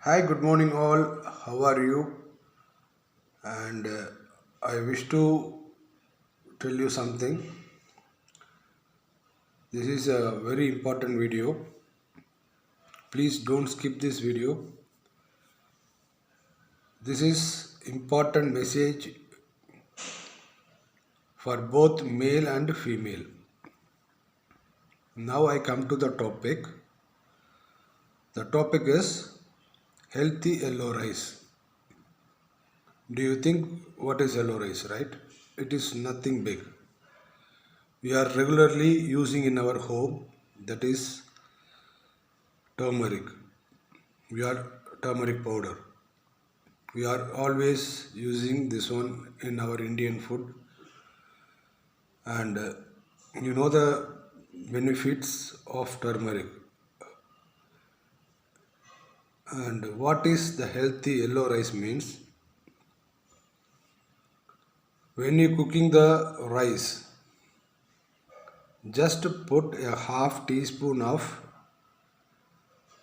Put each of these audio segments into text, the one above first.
Hi, good morning, all. How are you? And I wish to tell you something. This is a very important video. Please don't skip this video. This is important message for both male and female. Now I come to the topic. The topic is healthy yellow rice. Do you think what is yellow rice, right? It is nothing big. We are regularly using in our home, that is turmeric. We are turmeric powder. We are always using this one in our Indian food, and you know the benefits of turmeric. And what is the healthy yellow rice means? When you cooking the rice, just put a half teaspoon of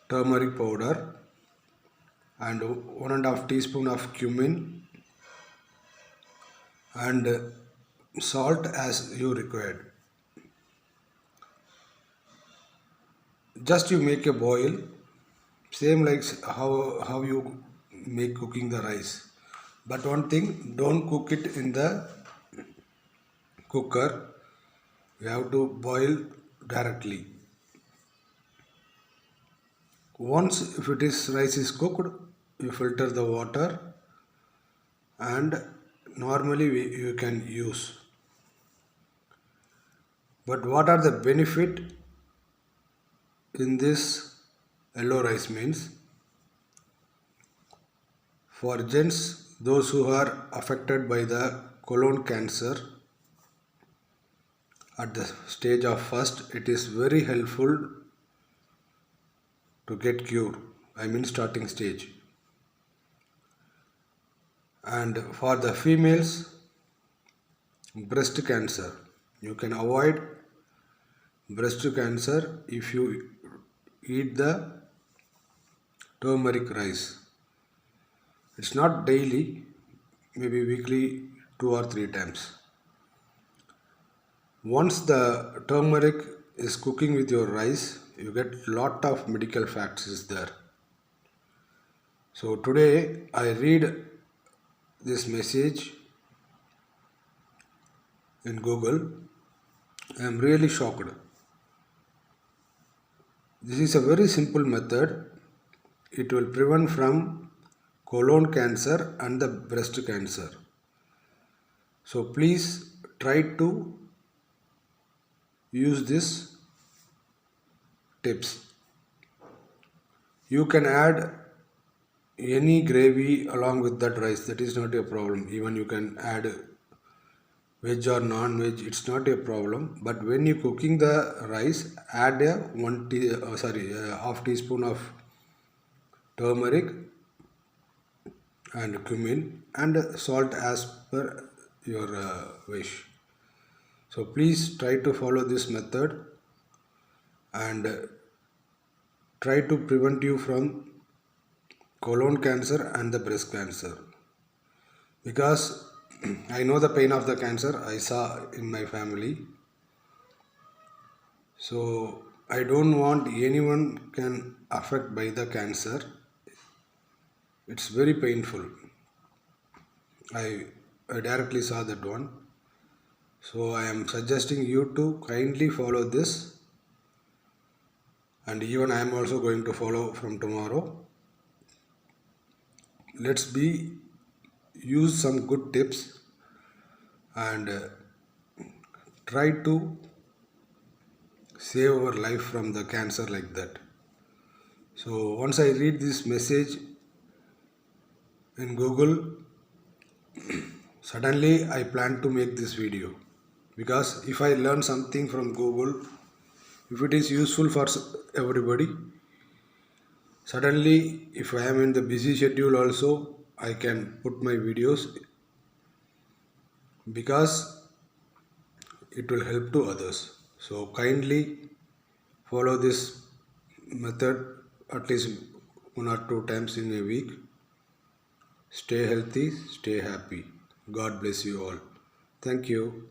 turmeric powder and 1.5 teaspoon of cumin and salt as you required. Just you make a boil, same like how you make cooking the rice. But one thing, don't cook it in the cooker. You have to boil directly. Once if it is rice is cooked, you filter the water and normally you can use. But what are the benefit in this yellow rice means? For gents, those who are affected by the colon cancer at the stage of first, it is very helpful to get cured. I mean starting stage. And for the females, breast cancer. You can avoid breast cancer if you eat the turmeric rice. It's not daily, maybe weekly 2 or 3 times. Once the turmeric is cooking with your rice, you get lot of medical facts is there. So today I read this message in Google. I am really shocked. This is a very simple method. It will prevent from colon cancer and the breast cancer. So please try to use this tips. You can add any gravy along with that rice. That is not a problem. Even you can add veg or non-veg. It's not a problem. But when you cooking the rice, add a half teaspoon of turmeric and cumin and salt as per your wish. So please try to follow this method and try to prevent you from colon cancer and the breast cancer, because I know the pain of the cancer. I saw in my family. So I don't want anyone can affect by the cancer. It's very painful. I directly saw that one. So I am suggesting you to kindly follow this, and even I am also going to follow from tomorrow. Let's be use some good tips and try to save our life from the cancer like that. So once I read this message in Google, suddenly I plan to make this video, because if I learn something from Google, if it is useful for everybody, suddenly if I am in the busy schedule also, I can put my videos, because it will help to others. So kindly follow this method at least one or two times in a week. Stay healthy, stay happy. God bless you all. Thank you.